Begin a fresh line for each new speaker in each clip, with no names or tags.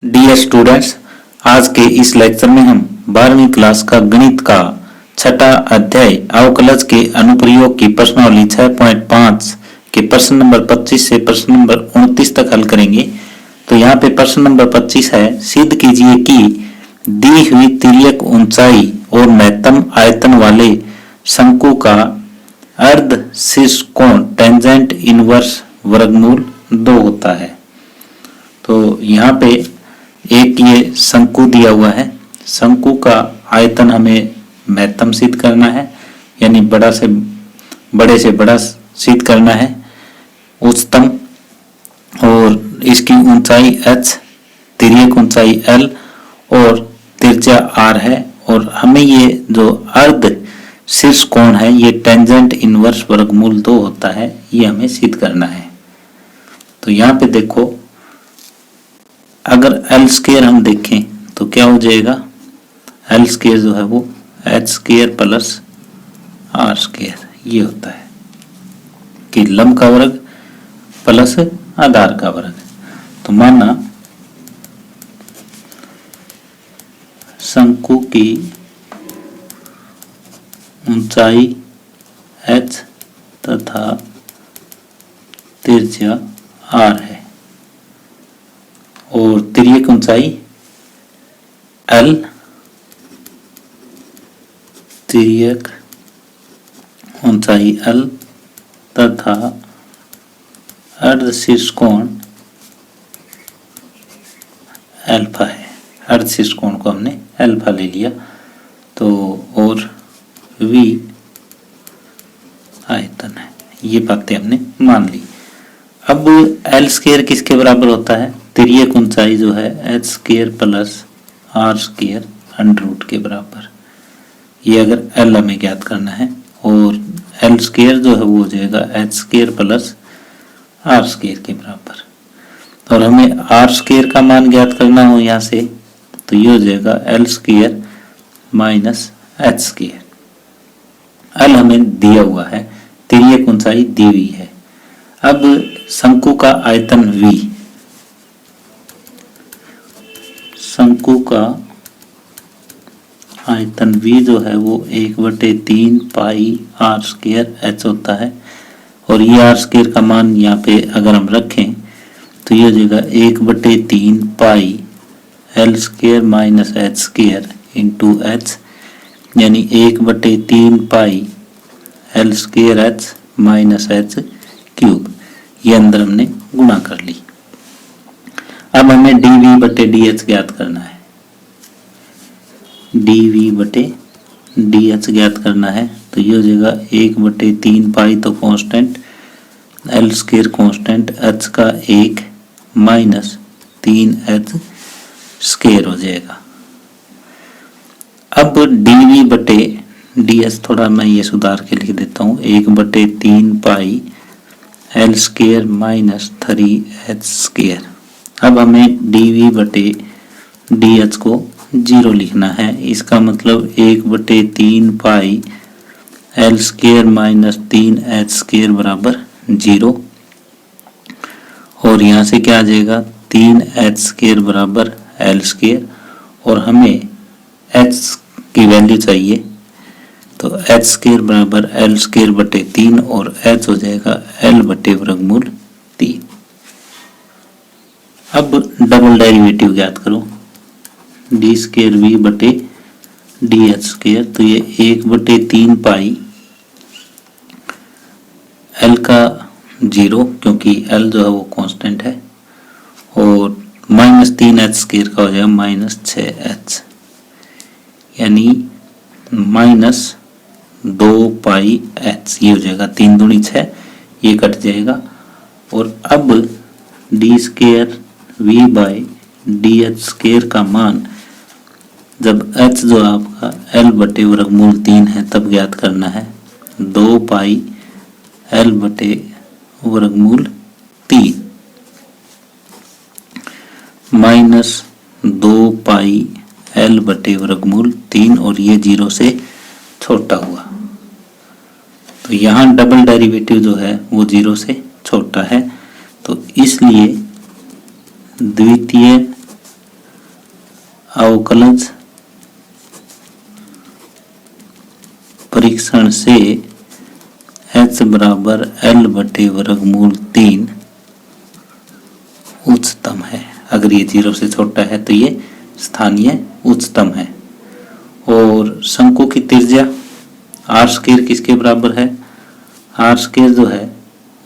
Dear students, आज के इस लेक्चर में हम 12वीं क्लास का गणित का छठा अध्याय अवकलज के अनुप्रयोग की प्रश्नावली 6.5 के प्रश्न नंबर 25 से प्रश्न नंबर 29 तक हल करेंगे। तो यहाँ पे प्रश्न नंबर 25 है, सिद्ध कीजिए कि दी हुई तिर्यक ऊंचाई और महत्तम आयतन वाले शंकु का अर्ध शीर्ष कोण टेंजेंट इनवर्स वर्गमूल 2 होता है। तो यहाँ पे एक ये शंकु दिया हुआ है, शंकु का आयतन हमें महत्तम सिद्ध करना है, यानी बड़े से बड़ा सिद्ध करना है, उच्चतम, और इसकी ऊंचाई h, तिर्यक ऊंचाई l और त्रिज्या r है, और हमें ये जो अर्ध शीर्ष कोण है ये टेंजेंट इनवर्स वर्गमूल 2 होता है, ये हमें सिद्ध करना है। तो यहाँ पे देखो, अगर एल स्क्वायर हम देखें तो क्या हो जाएगा, एल स्क्वायर जो है वो H square plus R square ये होता है कि लंब का वर्ग प्लस आधार का वर्ग। तो माना शंकु की ऊंचाई h तथा त्रिज्या r है और तिर्यक ऊंचाई l, तिर्यक ऊंचाई l तथा अर्ध शीर्ष कोण अल्फा है। अर्ध शीर्ष कोण को हमने अल्फा ले लिया, तो और v आयतन है, ये बातें हमने मान ली। अब एल स्क्वायर किसके बराबर होता है, तिर्यक ऊंचाई जो है H square plus R square under root के बराबर। ये अगर एल हमें ज्ञात करना है, और एल स्क्वायर जो है वो हो जाएगा H square plus R square के बराबर। और हमें आर स्क्वायर का मान ज्ञात करना हो यहाँ से, तो ये हो जाएगा L square minus H square. L हमें दिया हुआ है, तिर्यक ऊंचाई दी हुई है। अब शंकु का आयतन v, शंकु का आयतन v जो है वो 1/3 पाई आर स्क्वायर h होता है, और ये आर स्क्वायर का मान यहाँ पे अगर हम रखें तो ये हो जाएगा 1/3 pi L square minus H square into H, यानी 1/3 pi L square H minus H cube. ये अंदर हमने गुणा कर ली। अब हमें dv/dh ज्ञात करना है, dv/dh ज्ञात करना है। तो ये हो जाएगा 1/3 पाई तो constant, L square constant, h का 1 माइनस 3h स्क्वायर हो जाएगा। अब dv/dh थोड़ा मैं ये सुधार के लिख देता हूँ, 1/3 pi L square minus 3h square. अब हमें dv/dh को 0 लिखना है, इसका मतलब 1/3 pi L square minus 3h square बराबर 0, और यहाँ से क्या आ जाएगा 3h स्क्वायर बराबर एल स्क्वायर, और हमें h की वैल्यू चाहिए, तो एच स्क्वायर बराबर एल स्क्वायर बटे 3 और h हो जाएगा l बटे वर्गमूल 3। अब डबल डेरिवेटिव ज्ञात करो, डी स्क्वायर v बटे डी एच स्क्वायर, तो ये 1/3 पाई l का 0 क्योंकि l जो है वो कांस्टेंट है, और माइनस 3h स्क्वायर का हो जाएगा माइनस 6h, यानी माइनस 2 पाई h, ये हो जाएगा 3 दूनी 6, ये कट जाएगा। और अब d square v by D H square का मान जब h जो आपका l बटे वर्गमूल 3 है तब ज्ञात करना है, 2 पाई l बटे वर्गमूल 3 माइनस 2 पाई l बटे वर्गमूल 3, और ये 0 से छोटा हुआ। तो यहाँ डबल डेरिवेटिव जो है वो 0 से छोटा है, तो इसलिए द्वितीय अवकलज परीक्षण से h बराबर l बटे वर्गमूल 3 उच्चतम है। अगर ये 0 से छोटा है तो ये स्थानीय उच्चतम है। और शंकु की त्रिज्या आर स्क्वायर किसके बराबर है? आर स्क्वायर जो है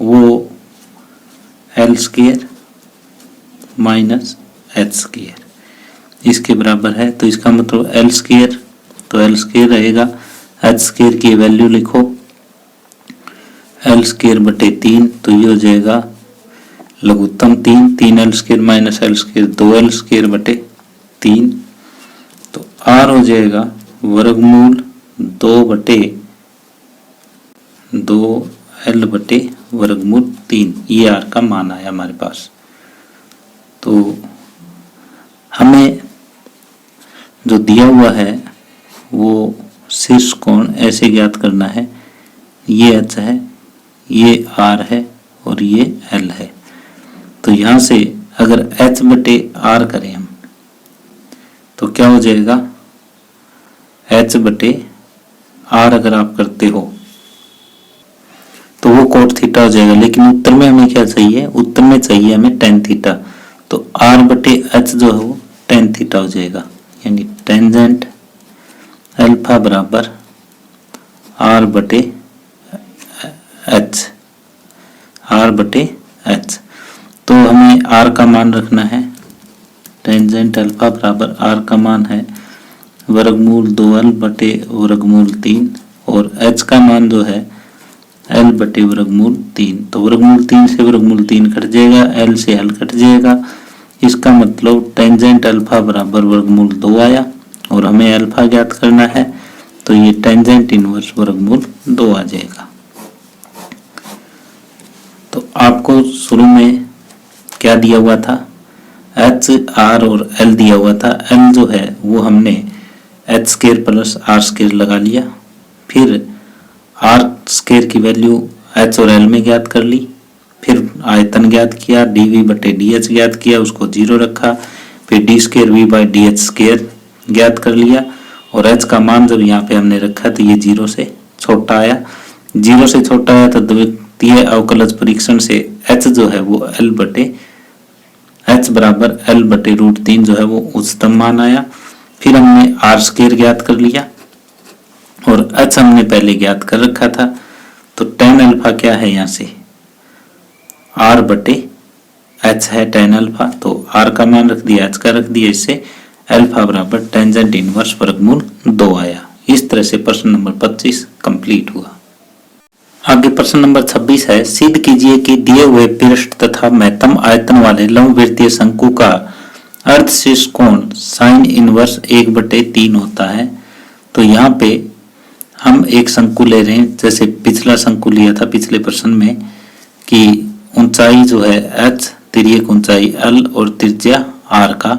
वो L square minus H square इसके बराबर है। तो इसका मतलब एल स्क्वायर, तो एल स्क्वायर रहेगा, एच स्क्वायर की वैल्यू लिखो एल स्क्वायर बटे 3, तो ये हो जाएगा लघुत्तम 3 L square minus L square 2 L square बटे 3, तो आर हो जाएगा वर्गमूल 2 बटे 2 एल बटे वर्गमूल 3। ये आर का मान आया हमारे पास। तो हमें जो दिया हुआ है वो शीर्ष कोण ऐसे ज्ञात करना है, ये एच है, ये आर है और ये एल है। तो यहाँ से अगर एच बटे आर करें हम तो क्या हो जाएगा? एच बटे आर अगर आप करते हो तो वो कोट थीटा हो जाएगा। लेकिन उत्तर में हमें क्या चाहिए? उत्तर में चाहिए हमें टेन थीटा। तो आर बटे एच जो है वो टेन थीटा हो जाएगा, यानी टेंजेंट अल्फा बराबर आर बटे एच, आर बटे एच। तो हमें आर का मान रखना है, टेंजेंट अल्फा बराबर आर का मान है वर्गमूल 2l बटे वर्गमूल 3 और h का मान जो है l बटे वर्गमूल 3। तो वर्गमूल 3 से वर्गमूल 3 कट जाएगा, l से l कट जाएगा। इसका मतलब टेंजेंट अल्फा बराबर वर्गमूल 2 आया और हमें अल्फा ज्ञात करना है, तो ये टेंजेंट इनवर्स वर्गमूल 2 आ जाएगा। तो आपको शुरू में क्या दिया हुआ था? एच, आर और एल दिया हुआ था। एल जो है वो हमने H square plus R square लगा लिया, फिर आर स्क्वायर की वैल्यू एच और एल में ज्ञात कर ली, फिर आयतन ज्ञात किया, डी वी बटे डी एच ज्ञात किया, उसको 0 रखा, फिर D square V by D H square ज्ञात कर लिया और एच का मान जब यहाँ पे हमने रखा तो ये 0 से छोटा आया। 0 से छोटा आया तो द्वितीय अवकलज परीक्षण से एच जो है वो एल बटे एच बराबर एल बटे रूट 3 जो है वो उच्चतम मान आया। फिर हमने आर स्क्वायर ज्ञात कर लिया और एच हमने पहले ज्ञात कर रखा था, तो टेन अल्फा क्या है? यहाँ से आर बटे एच है टेन अल्फा, तो आर का मान रख दिया, एच का रख दिया, इससे अल्फा बराबर टेंजेंट इनवर्स वर्गमूल 2 आया। इस तरह से प्रश्न नंबर 25 कंप्लीट हुआ। आगे प्रश्न नंबर 26 है, सिद्ध कीजिए कि दिए हुए पृष्ठ तथा महत्तम आयतन वाले लंबवृत्तीय शंकु का अर्धशीर्ष कोण साइन इनवर्स 1/3 होता है। तो यहाँ पे हम एक शंकु ले रहे हैं, जैसे पिछला शंकु लिया था पिछले प्रश्न में कि ऊंचाई जो है h, तिर्यक ऊंचाई l और त्रिज्या r का,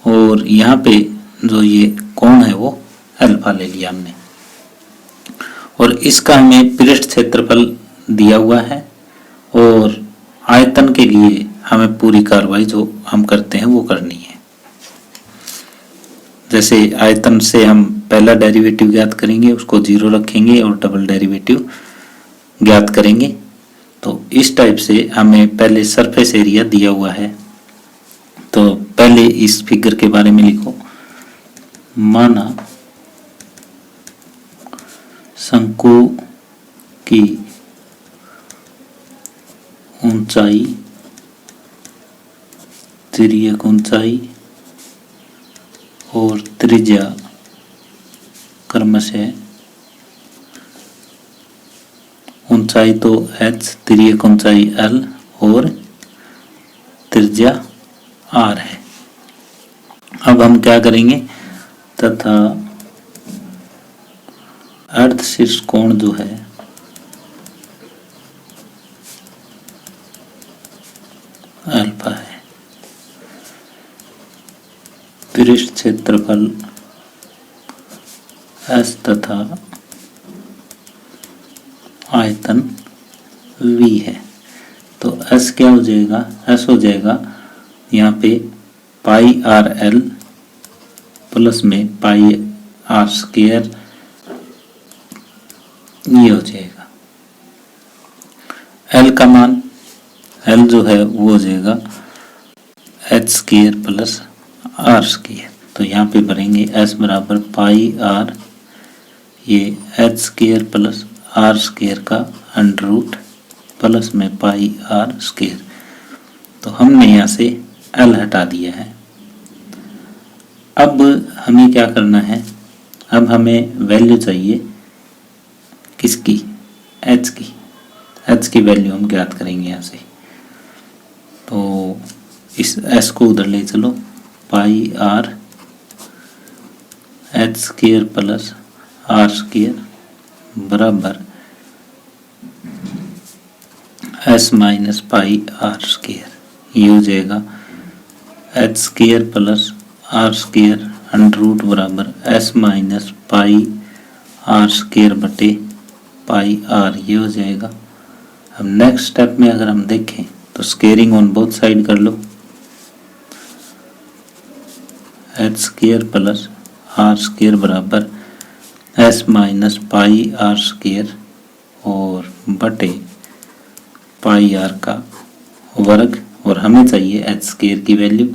और यहाँ पे जो ये कोण है वो अल्फा ले लिया हमने और इसका हमें पृष्ठ क्षेत्रफल दिया हुआ है और आयतन के लिए हमें पूरी कार्रवाई जो हम करते हैं वो करनी है। जैसे आयतन से हम पहला डेरिवेटिव ज्ञात करेंगे, उसको 0 रखेंगे और डबल डेरिवेटिव ज्ञात करेंगे। तो इस टाइप से हमें पहले सरफेस एरिया दिया हुआ है, तो पहले इस फिगर के बारे में लिखो। माना शंकु की ऊंचाई, तिर्यक ऊंचाई और त्रिज्या क्रमशः, ऊंचाई तो h, तिर्यक ऊंचाई l और त्रिज्या r है। अब हम क्या करेंगे? तथा अर्धशीर्ष कोण जो है अल्फा है, पृष्ठ क्षेत्रफल s तथा आयतन v है। तो s क्या हो जाएगा? s हो जाएगा यहाँ पे पाई आर एल प्लस में पाई आर स्क्वायर, ये हो जाएगा। एल का मान, एल जो है वो हो जाएगा H square plus R square. तो यहाँ पे भरेंगे एस बराबर पाई आर, ये H square plus R square का अंडर रूट प्लस में पाई आर स्क्वायर। तो हमने यहाँ से एल हटा दिया है। अब हमें क्या करना है, अब हमें वैल्यू चाहिए किसकी, एच की। एच की वैल्यू हम ज्ञात करेंगे यहाँ से। तो इस एस को उधर ले चलो, pi R H square plus R square बराबर S minus pi R square. ये हो जाएगा H square plus R square under root बराबर S minus pi R square बटे पाई आर, ये हो जाएगा। अब नेक्स्ट स्टेप में अगर हम देखें तो स्क्वेयरिंग ऑन बोथ साइड कर लो, H square plus R square बराबर S minus pi R square और बटे पाई आर का वर्ग, और हमें चाहिए एच स्क्वायर की वैल्यू।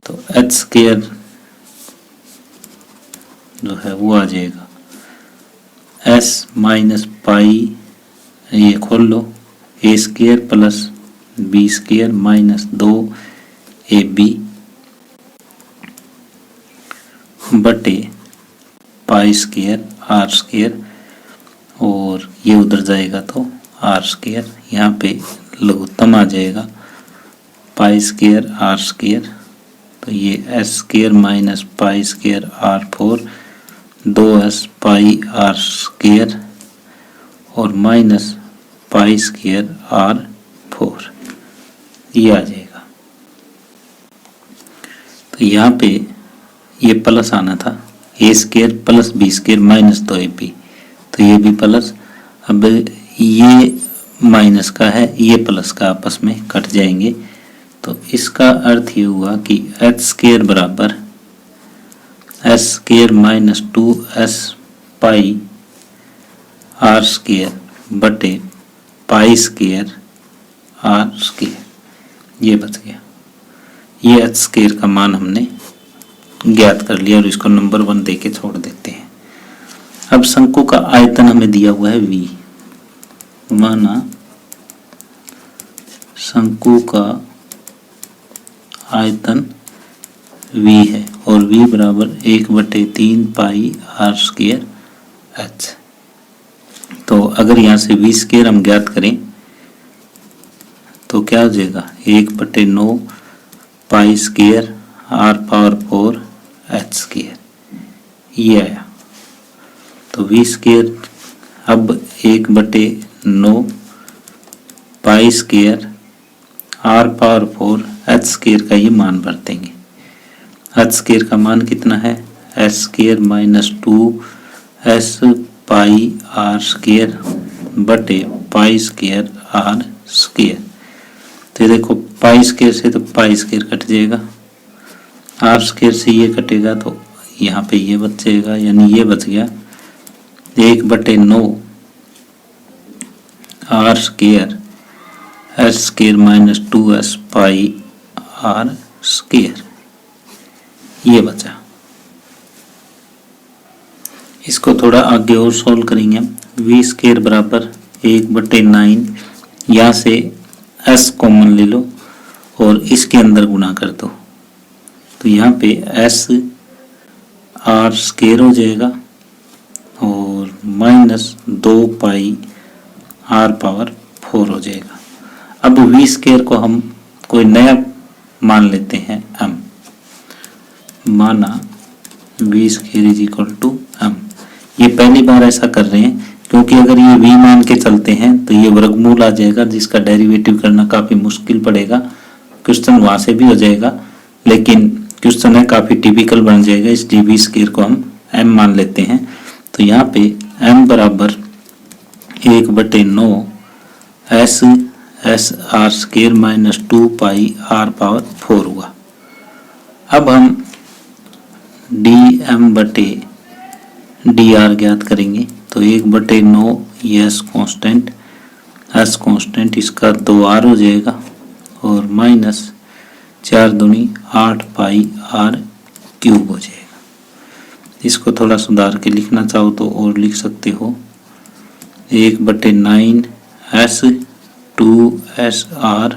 तो एच स्क्वायर जो है वो आ जाएगा एस माइनस पाई, ये खोल लो, A square plus B square minus 2ab बटे पाई स्क्वायर आर स्क्वायर, और ये उधर जाएगा तो आर स्क्वायर, यहाँ पे लघुत्तम आ जाएगा पाई स्क्वायर आर स्क्वायर। तो ये S square minus pi square R 4, 2s pi R square और माइनस पाई स्क्वायर आर 4, ये आ जाएगा। तो यहाँ पे ये प्लस आना था, A square plus B square minus 2ab, तो ये भी प्लस। अब ये माइनस का है, ये प्लस का आपस में कट जाएंगे। तो इसका अर्थ ये हुआ कि एच स्क्वायर बराबर S square minus 2s pi R square बटे पाई स्क्वायर आर स्क्वायर, ये बच गया। ये एच स्क्वायर का मान हमने ज्ञात कर लिया और इसको नंबर 1 दे के छोड़ देते हैं। अब शंकु का आयतन हमें दिया हुआ है v, माना शंकु का आयतन v है और v बराबर 1/3 पाई आर स्क्वायर एच। तो अगर यहाँ से v स्क्वायर हम ज्ञात करें तो क्या हो जाएगा, 1/9 pi square R power 4 H square, ये आया। तो v स्क्वायर अब 1/9 pi square R power 4 H square का ये मान भर देंगे। एच स्क्वायर का मान कितना है, H square minus 2s pi R square बटे पाई स्क्वायर आर स्क्वायर। तो देखो पाई स्क्वायर से तो पाई स्क्वायर कट जाएगा, आर स्क्वायर से ये कटेगा तो यहाँ पे ये बच जाएगा, यानी ये बच गया 1/9 R square H square minus 2s pi R square, ये बचा। इसको थोड़ा आगे और सोल्व करेंगे। v स्क्वायर बराबर 1/9, यहाँ से s कॉमन ले लो और इसके अंदर गुना कर दो, तो यहाँ पे s आर स्क्वायर हो जाएगा और माइनस 2 पाई आर पावर 4 हो जाएगा। अब v स्क्वायर को हम कोई नया मान लेते हैं m, माना v square is equal to m। ये पहली बार ऐसा कर रहे हैं क्योंकि अगर ये v मान के चलते हैं तो ये वर्गमूल आ जाएगा जिसका डेरिवेटिव करना काफ़ी मुश्किल पड़ेगा। क्वेश्चन वहाँ से भी हो जाएगा लेकिन क्वेश्चन है काफ़ी टिपिकल बन जाएगा, इसलिए v स्क्वायर को हम m मान लेते हैं। तो यहाँ पे m बराबर 1/9 S R square minus 2 pi R power 4 हुआ। अब हम डी एम बटे डी आर ज्ञात करेंगे। तो 1/9 ये एस कांस्टेंट इसका 2r हो जाएगा और माइनस 4 दूनी 8 पाई आर क्यूब हो जाएगा। इसको थोड़ा सुधार के लिखना चाहो तो और लिख सकते हो 1/9 S 2s R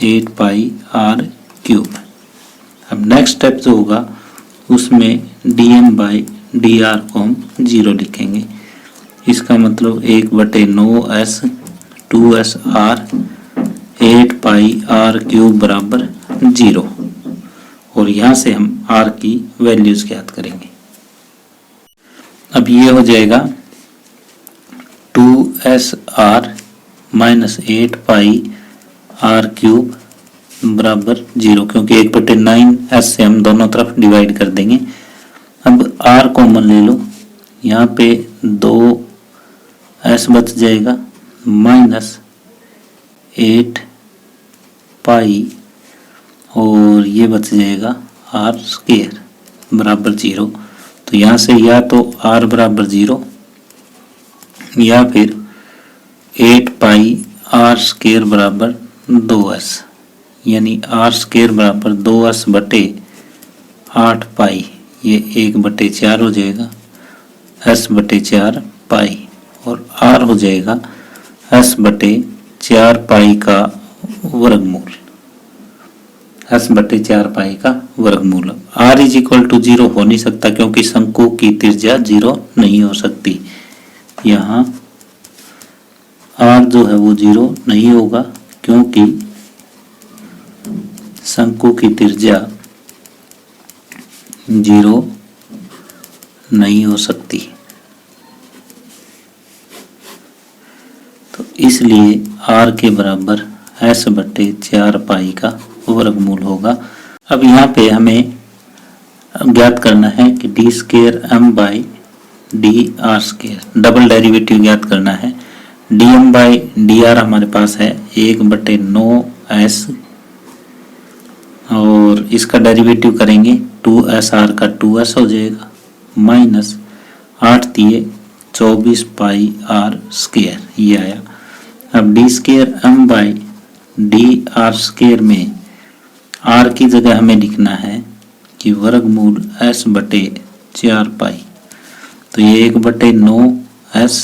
8 pi R cube. अब नेक्स्ट स्टेप जो होगा उसमें dm बाई डी आर को हम 0 लिखेंगे। इसका मतलब 1/9 S 2s R 8 pi R cube बराबर 0 और यहाँ से हम r की वैल्यूज ज्ञात करेंगे। अब ये हो जाएगा 2s R minus 8 pi R cube बराबर 0 क्योंकि 1/9 एस से हम दोनों तरफ डिवाइड कर देंगे। अब r कॉमन ले लो, यहाँ पे 2s बच जाएगा माइनस 8 पाई और ये बच जाएगा r स्क्वायर बराबर 0। तो यहाँ से या तो r बराबर 0 या फिर 8 पाई r स्क्वायर बराबर 2s, यानी r स्क्वायर बराबर 2s बटे 8 पाई, ये 1/4 हो जाएगा s/4 पाई और r हो जाएगा s/4 पाई का वर्गमूल, s/4 पाई का वर्गमूल। r इज इक्वल टू 0 हो नहीं सकता क्योंकि शंकु की त्रिज्या 0 नहीं हो सकती। यहाँ r जो है वो 0 नहीं होगा क्योंकि शंकु की त्रिज्या 0 नहीं हो सकती। तो इसलिए r के बराबर s/4 पाई का वर्गमूल होगा। अब यहाँ पे हमें ज्ञात करना है कि d square m by d r square, double derivative ज्ञात करना है। D m by d r हमारे पास है 1/9 एस और इसका डेरिवेटिव करेंगे 2s आर का 2s हो जाएगा माइनस 8 दिए 24 पाई आर स्क्वायर, ये आया। अब d square m by d r square में r की जगह हमें लिखना है कि वर्गमूल s/4 पाई। तो ये 1/9 s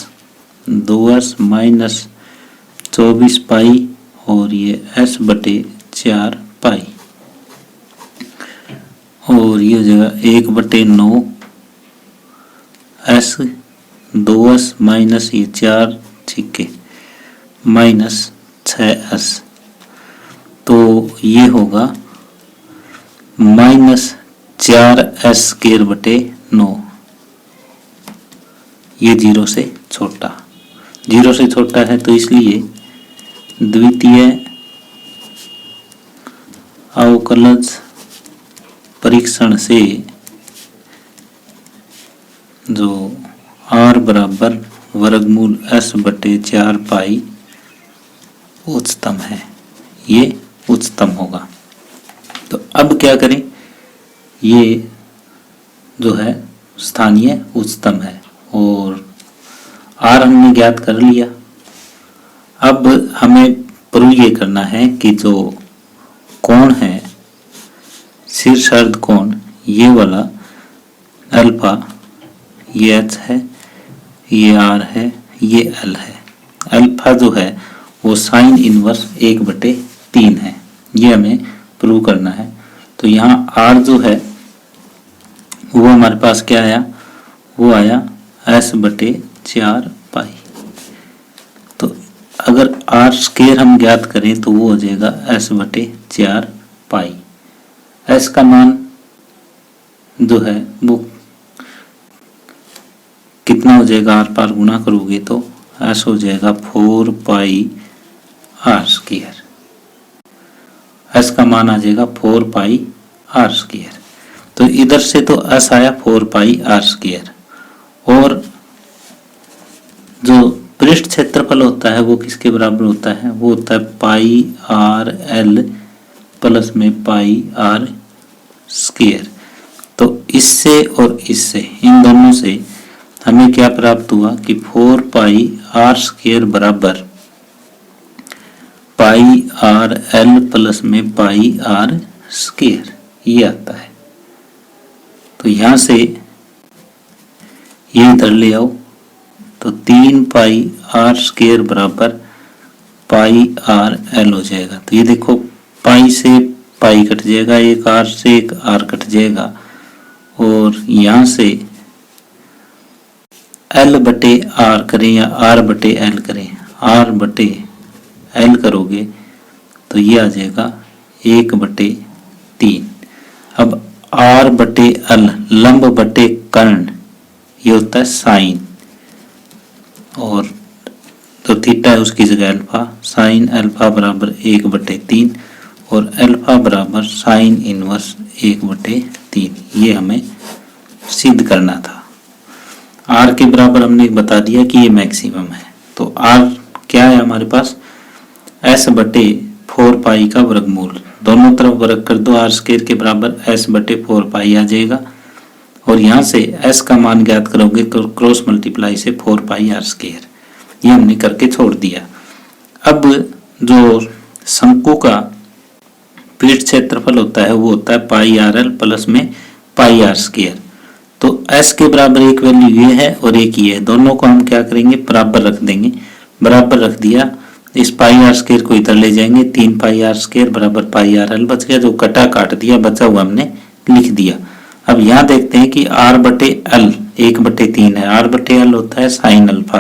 2s माइनस 24 पाई और ये s/4 पाई और ये जगह 1/9 s 2s माइनस ये 4 छिके माइनस 6s, तो ये होगा माइनस 4s स्क्वायर बटे 9। ये 0 से छोटा, 0 से छोटा है तो इसलिए द्वितीय अवकलज परीक्षण से जो r बराबर वर्गमूल s/4 पाई उच्चतम है, ये उच्चतम होगा। तो अब क्या करें, ये जो है स्थानीय उच्चतम है और r हमने ज्ञात कर लिया। अब हमें प्रूव ये करना है कि जो कोण है शीर्षार्ध कोण, ये वाला अल्फा, ये h है, ये r है, ये l है। अल्फा जो है वो साइन इनवर्स 1/3 है, ये हमें प्रूव करना है। तो यहाँ r जो है वो हमारे पास क्या आया, वो आया s/4 पाई। तो अगर r स्क्वायर हम ज्ञात करें तो वो हो जाएगा s/4 पाई। s का मान जो है वो कितना हो जाएगा, r पार गुना करोगे तो s हो जाएगा 4 पाई r स्क्वायर। s का मान आ जाएगा 4 पाई r स्क्वायर। तो इधर से तो s आया 4 पाई r स्क्वायर और जो पृष्ठ क्षेत्रफल होता है वो किसके बराबर होता है, वो होता है पाई r l प्लस में पाई r स्क्वायर। तो इससे और इससे, इन दोनों से हमें क्या प्राप्त हुआ कि 4 पाई आर स्क्वायर बराबर पाई आर एल प्लस में पाई आर स्क्वायर, ये आता है। तो यहां से ये इधर ले आओ, तो 3 पाई आर स्क्वायर बराबर पाई आर एल हो जाएगा। तो ये देखो पाई से पाई कट जाएगा, एक आर से एक आर कट जाएगा, और यहां से एल बटे आर करें या आर बटे एल करें, आर बटे एल करोगे तो ये आ जाएगा 1/3। अब आर बटे एल लंब बटे कर्ण, ये होता है साइन, और तो थीटा है उसकी जगह अल्फा, साइन अल्फा बराबर 1/3 और अल्फा बराबर साइन इनवर्स 1/3। ये हमें सिद्ध करना था। आर के बराबर हमने बता दिया कि ये मैक्सिमम है। तो आर क्या है हमारे पास, एस बटे 4 पाई का वर्गमूल, दोनों तरफ वर्ग कर दो, आर स्क्वायर के बराबर एस बटे 4 पाई आ जाएगा, और यहाँ से एस का मान ज्ञात करोगे तो क्रॉस मल्टीप्लाई से 4 पाई आर स्क्वायर, ये हमने करके छोड़ दिया। अब जो शंकु का पीठ क्षेत्रफल होता है वो होता है पाई आर एल प्लस में पाई आर स्क्वायर। तो एस के बराबर एक वैल्यू ये है और एक ये है, दोनों को हम क्या करेंगे बराबर रख देंगे। बराबर रख दिया, इस पाई आर स्क्वायर को इधर ले जाएंगे, 3 पाई आर स्क्वायर बराबर पाई आर एल बच गया, जो कटा काट दिया, बचा हुआ हमने लिख दिया। अब यहाँ देखते हैं कि आर बटे एल 1/3 है, आर बटे एल होता है साइन अल्फा,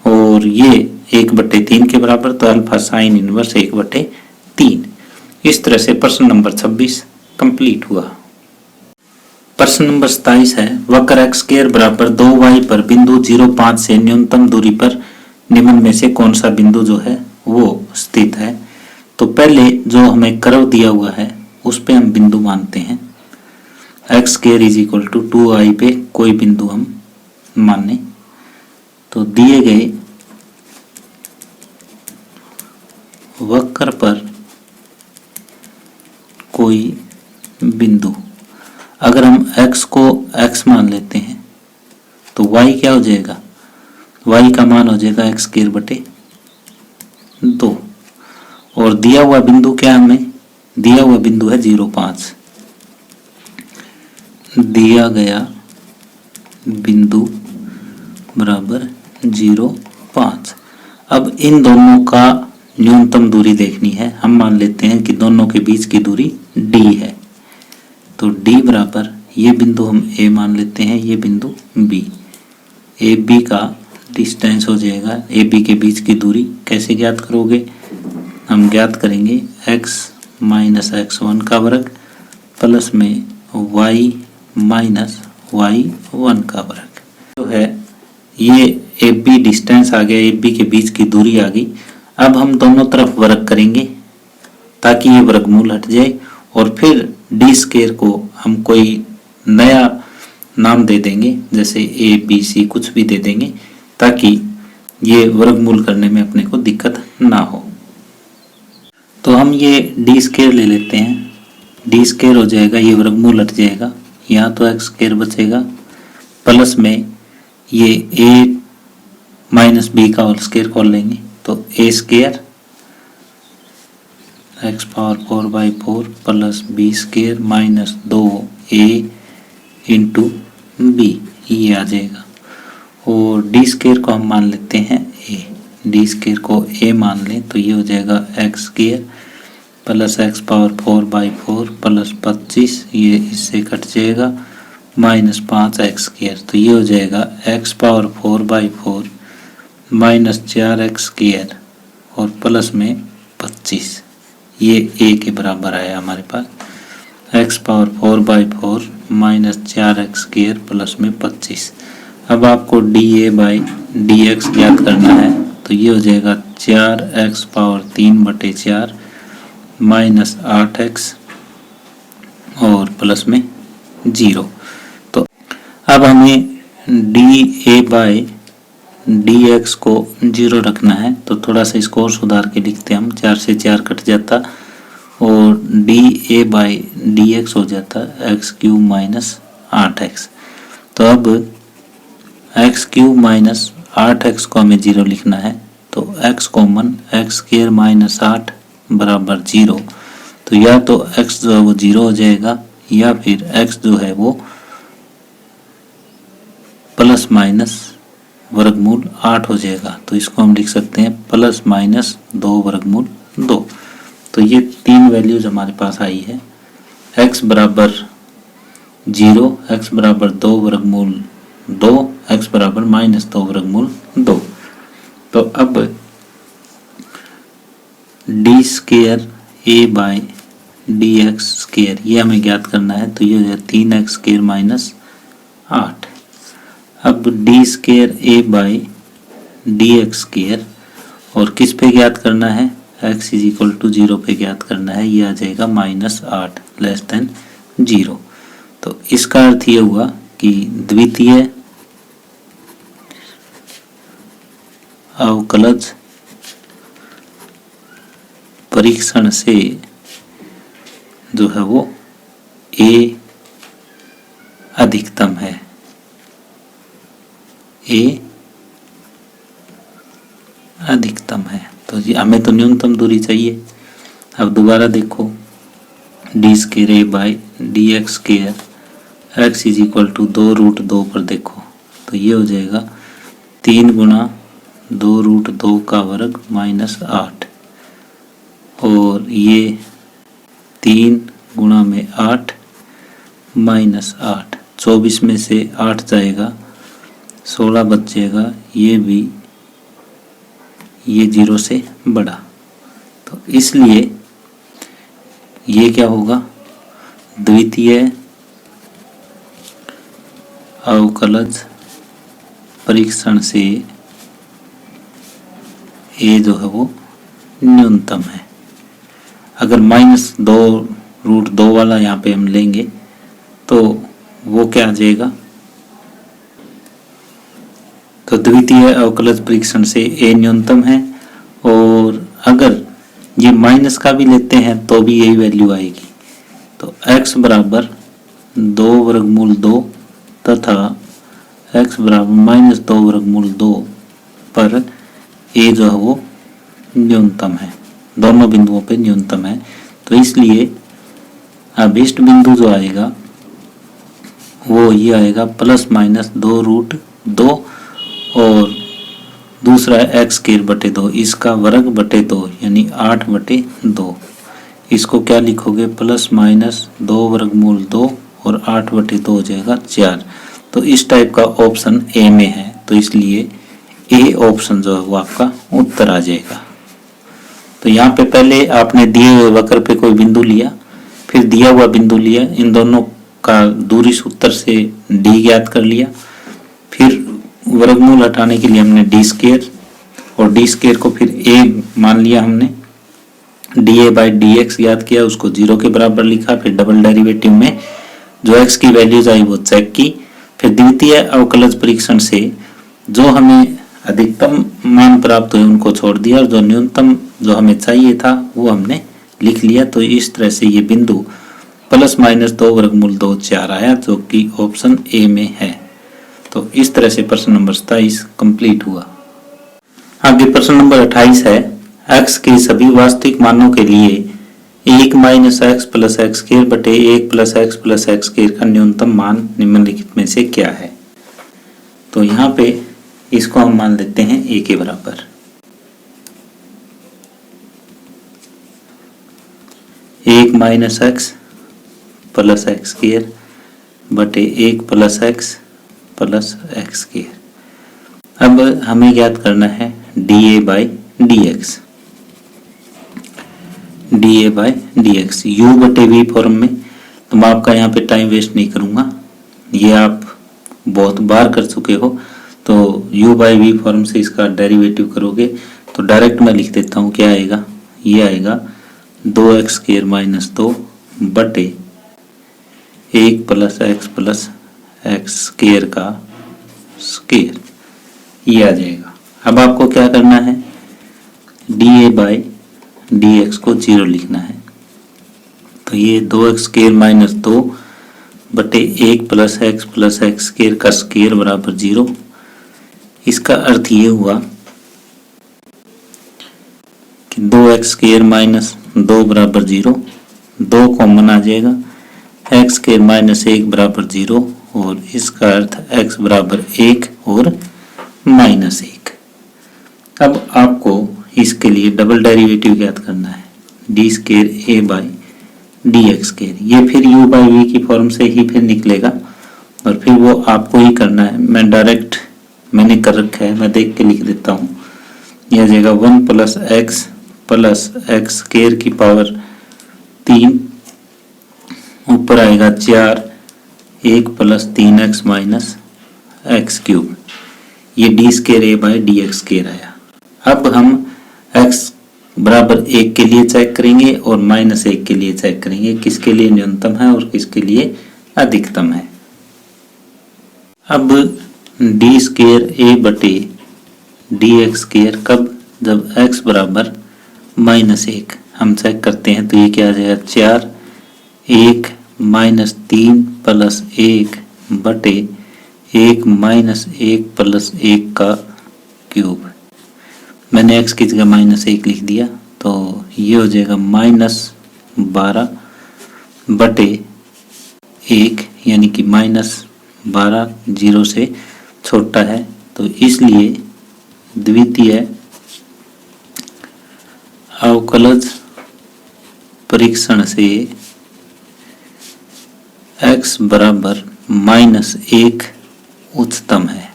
और ये 1/3 के बराबर, तो अल्फा साइन इनवर्स 1/3। इस तरह से प्रश्न नंबर 26 कंप्लीट हुआ। प्रश्न नंबर 27 है, वक्र एक्स स्क्वायर बराबर 2y पर बिंदु 0,5 से न्यूनतम दूरी पर निम्न में से कौन सा बिंदु जो है वो स्थित है। तो पहले जो हमें कर्व दिया हुआ है उस पे हम बिंदु मानते हैं, x square is equal to 2i पे कोई बिंदु हम माने। तो दिए गए वक्र पर कोई बिंदु, अगर हम x को x मान लेते हैं तो y क्या हो जाएगा, y का मान हो जाएगा एक्स स्क्वायर बटे 2, और दिया हुआ बिंदु क्या हमें दिया हुआ बिंदु है 0,5, दिया गया बिंदु बराबर 0,5। अब इन दोनों का न्यूनतम दूरी देखनी है, हम मान लेते हैं कि दोनों के बीच की दूरी d है, तो d बराबर ये बिंदु हम a मान लेते हैं, ये बिंदु b, ए बी का डिस्टेंस हो जाएगा, ए बी के बीच की दूरी कैसे ज्ञात करोगे, हम ज्ञात करेंगे x माइनस x1 का वर्ग प्लस में y माइनस y1 का वर्ग, जो है ये ए बी डिस्टेंस आ गया, ए बी के बीच की दूरी आ गई। अब हम दोनों तरफ वर्ग करेंगे ताकि ये वर्गमूल हट जाए, और फिर डी स्क्वायर को हम कोई नया नाम दे देंगे, जैसे ए बी सी कुछ भी दे देंगे, ताकि ये वर्गमूल करने में अपने को दिक्कत ना हो। तो हम ये डी स्क्वायर ले लेते हैं, डी स्क्वायर हो जाएगा, ये वर्गमूल हट जाएगा, यहाँ तो एक्स स्क्वायर बचेगा, प्लस में ये ए माइनस बी का होल स्क्वायर खोल लेंगे, तो A square X power 4/4 plus B square minus 2a into B, ये आ जाएगा। और डी स्क्वायर को हम मान लेते हैं a, डी स्क्वायर को a मान लें तो ये हो जाएगा x square plus x power 4/4 plus 25, ये इससे कट जाएगा, माइनस 5x स्क्वायर, तो ये हो जाएगा x power 4/4 minus 4x square और प्लस में 25, ये a के बराबर आया हमारे पास, x power 4/4 minus 4x square plus में 25। अब आपको dA बाई dx ज्ञात करना है, तो ये हो जाएगा 4x पावर 3/4 माइनस 8x और प्लस में 0। तो अब हमें dA बाई dx को 0 रखना है, तो थोड़ा सा इसको और सुधार के लिखते हैं हम, 4 से 4 कट जाता और dA बाई dx हो जाता x³ माइनस 8x। तो अब एक्स क्यूब माइनस 8x को हमें 0 लिखना है, तो x common x square minus 8 बराबर 0। तो या तो x जो है वो 0 हो जाएगा या फिर x जो है वो प्लस माइनस वर्गमूल 8 हो जाएगा। तो इसको हम लिख सकते हैं प्लस माइनस 2 वर्गमूल 2। तो ये तीन वैल्यूज हमारे पास आई है, x बराबर 0, x बराबर 2 वर्गमूल 2, x बराबर माइनस 2 वर्गमूल 2। तो अब डी स्क्वायर ए बाय डी एक्स स्क्वायर ये हमें ज्ञात करना है। तो ये हो जाए 3x स्क्वायर माइनस 8। अब डी स्क्वायर ए बाय डी एक्स स्क्वायर और किस पे ज्ञात करना है, x इज इक्वल टू 0 पे ज्ञात करना है। ये आ जाएगा माइनस 8 लेस देन 0। तो इसका अर्थ ये हुआ कि द्वितीय अवकलज परीक्षण से जो है वो a अधिकतम है, a अधिकतम है। तो जी हमें तो न्यूनतम दूरी चाहिए। अब दोबारा देखो, d square a by D x square x is equal to 2√2 पर देखो, तो ये हो जाएगा 3 गुणा 2√2 का वर्ग माइनस 8 और ये 3 गुणा में 8 माइनस 8, 24 में से 8 जाएगा 16 बचेगा, ये भी ये 0 से बड़ा। तो इसलिए ये क्या होगा, द्वितीय अवकलज परीक्षण से ए जो है वो न्यूनतम है। अगर माइनस 2√2 वाला यहाँ पे हम लेंगे तो वो क्या आ जाएगा, तो द्वितीय अवकलज परीक्षण से ए न्यूनतम है। और अगर ये माइनस का भी लेते हैं तो भी यही वैल्यू आएगी। तो x बराबर 2 वर्गमूल 2 तथा x बराबर माइनस 2 वर्गमूल 2 पर a जो है वो न्यूनतम है, दोनों बिंदुओं पे न्यूनतम है। तो इसलिए अभीष्ट बिंदु जो आएगा वो ये आएगा प्लस माइनस 2√2 और दूसरा एक्स स्क्वायर बटे 2, इसका वर्ग बटे 2 यानी 8/2। इसको क्या लिखोगे, प्लस माइनस 2 वर्गमूल 2 और 8/2 हो जाएगा 4। तो इस टाइप का ऑप्शन ए में है, तो इसलिए ए ऑप्शन जो है वो आपका उत्तर आ जाएगा। तो यहाँ पे पहले आपने दिए हुए वक्र पे कोई बिंदु लिया, फिर दिया हुआ बिंदु लिया, इन दोनों का दूरी सूत्र से डी ज्ञात कर लिया, फिर वर्गमूल हटाने के लिए हमने डी स्क्वायर और डी स्क्वायर को फिर ए मान लिया हमने, D A by D x ज्ञात किया, उसको 0 के बराबर लिखा, फिर डबल डेरिवेटिव में जो एक्स की वैल्यूज आई वो चेक की, फिर द्वितीय अवकलज परीक्षण से जो हमें अधिकतम मान प्राप्त हुए उनको छोड़ दिया और जो न्यूनतम जो हमें चाहिए था वो हमने लिख लिया। तो इस तरह से ये बिंदु प्लस माइनस 2 वर्गमूल 2 4 आया, जो कि ऑप्शन ए में है। तो इस तरह से प्रश्न नंबर 27 कंप्लीट हुआ। आगे प्रश्न नंबर 28 है, x के सभी वास्तविक मानों के लिए 1 minus x plus x square बटे 1 प्लस एक्स स्क्वायर का न्यूनतम मान निम्नलिखित में से क्या है। तो यहाँ पे इसको हम मान लेते हैं a के बराबर। एक minus x plus x square बटे 1 प्लस एक्स स्क्वायर। अब हमें ज्ञात करना है D A by D x, you बटे वी फॉर्म में। तो मैं आपका यहाँ पे टाइम वेस्ट नहीं करूँगा, ये आप बहुत बार कर चुके हो। तो u बाई वी फॉर्म से इसका डेरिवेटिव करोगे तो डायरेक्ट मैं लिख देता हूँ, क्या आएगा, ये आएगा 2x स्क्वायर माइनस 2 बटे 1 प्लस एक्स स्क्वायर का स्क्वायर, ये आ जाएगा। अब आपको क्या करना है, D A by D x को 0 लिखना है। तो ये 2x स्क्वायर माइनस 2 बटे 1 प्लस एक्स स्केयर का स्केयर बराबर 0। इसका अर्थ ये हुआ कि 2x स्केयर माइनस 2 बराबर 0, 2 कॉमन आ जाएगा, एक्स स्केयर माइनस 1 बराबर 0 और इसका अर्थ x बराबर 1 और माइनस 1। अब आपको इसके लिए डबल डेरिवेटिव ज्ञात करना है, D square A by D X square. ये फिर u बाई वी की फॉर्म से ही फिर निकलेगा और फिर वो आपको ही करना है। मैंने कर रखा है, मैं देख के लिख देता हूँ। यह आ जाएगा 1 प्लस एक्स स्केयर की पावर 3, ऊपर आएगा 4, 1 plus 3x minus X cube. ये D square A by D X square आया। अब हम x बराबर 1 के लिए चेक करेंगे और माइनस 1 के लिए चेक करेंगे, किसके लिए न्यूनतम है और किसके लिए अधिकतम है। अब डी स्केयर ए बटे डी एक्स स्केयर कब, जब x बराबर माइनस 1 हम चेक करते हैं तो ये क्या आ जाएगा 4, 1 माइनस 3 प्लस 1 बटे 1 माइनस 1 प्लस 1 का क्यूब। मैंने x की जगह माइनस 1 लिख दिया तो ये हो जाएगा माइनस 12 बटे 1, यानी कि माइनस 12 0 से छोटा है, तो इसलिए द्वितीय अवकलज परीक्षण से x बराबर माइनस 1 उच्चतम है,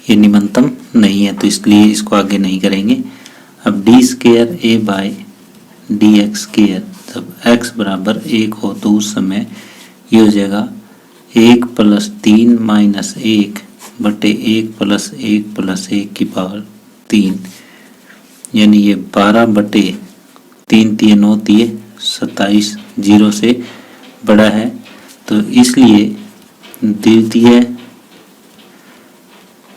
ये निम्नतम नहीं है, तो इसलिए इसको आगे नहीं करेंगे। अब D square A by D X square जब x बराबर 1 हो तो उस समय ये हो जाएगा 1 प्लस 3 माइनस 1 बटे 1 प्लस 1 प्लस 1 की पावर 3, यानी ये 12 बटे 3 3 9 3 27 0 से बड़ा है, तो इसलिए द्वितीय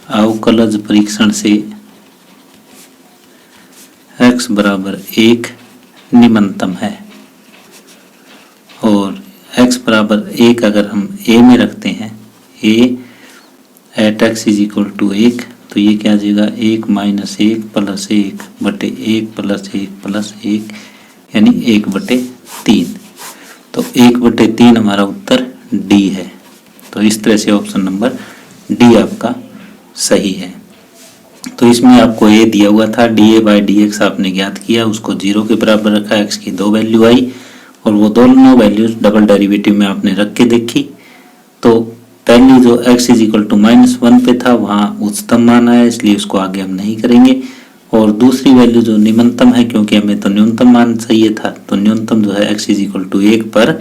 अवकलज परीक्षण से x बराबर 1 निम्नतम है। और x बराबर 1 अगर हम a में रखते हैं, a at x is equal to 1, तो ये क्या आ जाएगा 1 माइनस 1 प्लस 1 बटे 1 प्लस 1 प्लस 1, यानी 1 बटे 3। तो 1 बटे 3 हमारा उत्तर D है। तो इस तरह से ऑप्शन नंबर D आपका सही है। तो इसमें आपको a दिया हुआ था, dA बाई डी एक्स आपने ज्ञात किया, उसको 0 के बराबर रखा, x की 2 वैल्यू आई और वो दोनों वैल्यूज डबल डेरिवेटिव में आपने रख के देखी। तो पहली जो x इज इक्वल टू -1 पे था वहाँ उच्चतम मान आया, इसलिए उसको आगे हम नहीं करेंगे। और दूसरी वैल्यू जो निम्नतम है, क्योंकि हमें तो न्यूनतम मान चाहिए था, तो न्यूनतम जो है x इज इक्वल टू 1 पर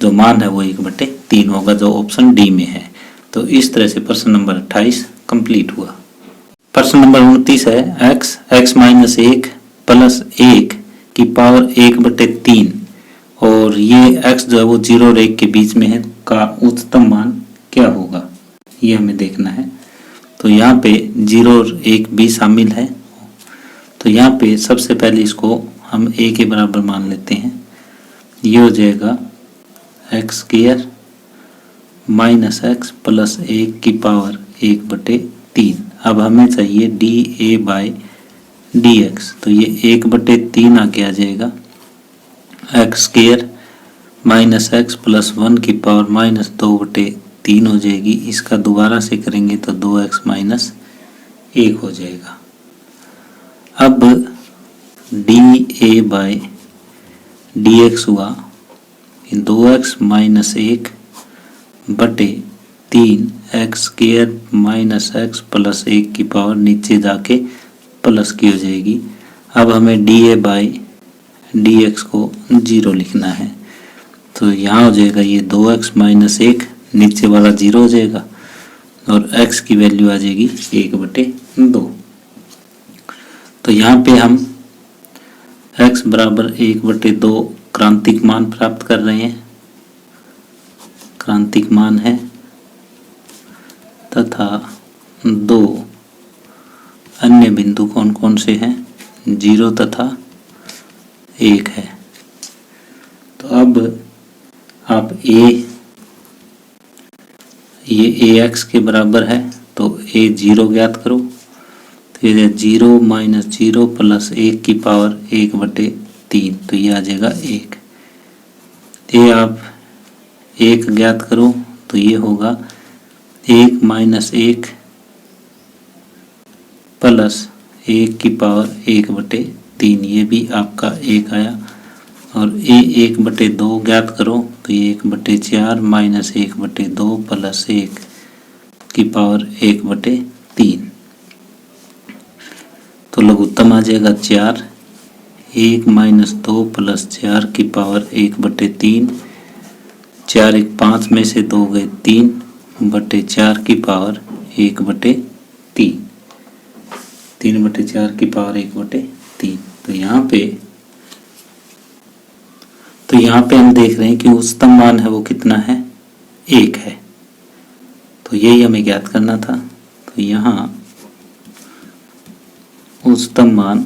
जो मान है वो 1 बटे 3 होगा, जो ऑप्शन डी में है। तो इस तरह से प्रश्न नंबर 28 कंप्लीट हुआ। प्रश्न नंबर 29 है x माइनस 1 प्लस 1 की पावर 1 बटे 3 और ये x जो है वो 0 और 1 के बीच में है, का उच्चतम मान क्या होगा, ये हमें देखना है। तो यहाँ पे 0 और 1 भी शामिल है, तो यहाँ पे सबसे पहले इसको हम a के बराबर मान लेते हैं। ये हो जाएगा x square minus x plus 1 की पावर 1 बटे 3। अब हमें चाहिए D A by D x, तो ये 1 बटे 3 आगे आ जाएगा। X square minus x plus 1 की पावर माइनस 2 बटे 3 हो जाएगी। इसका दोबारा से करेंगे तो 2x माइनस 1 हो जाएगा। अब D A by D x हुआ 2x माइनस 1 बटे 3 x square minus x plus 1 की पावर नीचे जाके प्लस की हो जाएगी। अब हमें D A by D x को 0 लिखना है, तो यहाँ हो जाएगा ये 2x माइनस 1, नीचे वाला 0 हो जाएगा और x की वैल्यू आ जाएगी 1 बटे 2। तो यहाँ पे हम x बराबर 1 बटे 2 क्रांतिक मान प्राप्त कर रहे हैं, क्रांतिक मान है, तथा 2 अन्य बिंदु कौन कौन से हैं, 0 तथा 1 है। तो अब आप a ये ए एक्स के बराबर है तो ए 0 ज्ञात करो। तो ये 0 माइनस 0 प्लस 1 की पावर 1/3, तो ये आ जाएगा 1। ये आप 1 ज्ञात करो तो ये होगा 1 माइनस 1 प्लस 1 की पावर 1/3, ये भी आपका 1 आया। और ए 1/2 ज्ञात करो तो ये 1/4 माइनस 1/2 प्लस 1 की पावर 1/3, तो लघुत्तम आ जाएगा 4। 1 माइनस 2 प्लस 4 की पावर 1/3, 4 1 5 में से 2 गए 3/4 की पावर 1/3, 3/4 की पावर 1/3। तो यहाँ पे हम देख रहे हैं कि उच्चतम मान है वो कितना है, 1 है। तो यही हमें ज्ञात करना था। तो यहाँ उच्चतम मान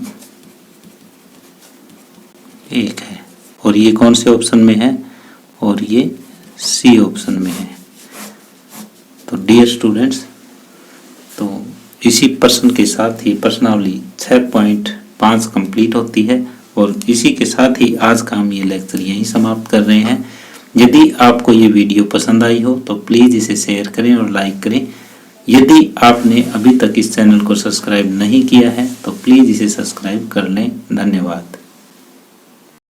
1 है और ये कौन से ऑप्शन में है, और ये सी ऑप्शन में है। तो डियर स्टूडेंट्स, तो इसी प्रश्न के साथ ही प्रश्नावली 6.5 कंप्लीट होती है और इसी के साथ ही आज का हम ये लेक्चर यहीं समाप्त कर रहे हैं। यदि आपको ये वीडियो पसंद आई हो तो प्लीज़ इसे शेयर करें और लाइक करें। यदि आपने अभी तक इस चैनल को सब्सक्राइब नहीं किया है तो प्लीज़ इसे सब्सक्राइब कर लें। धन्यवाद।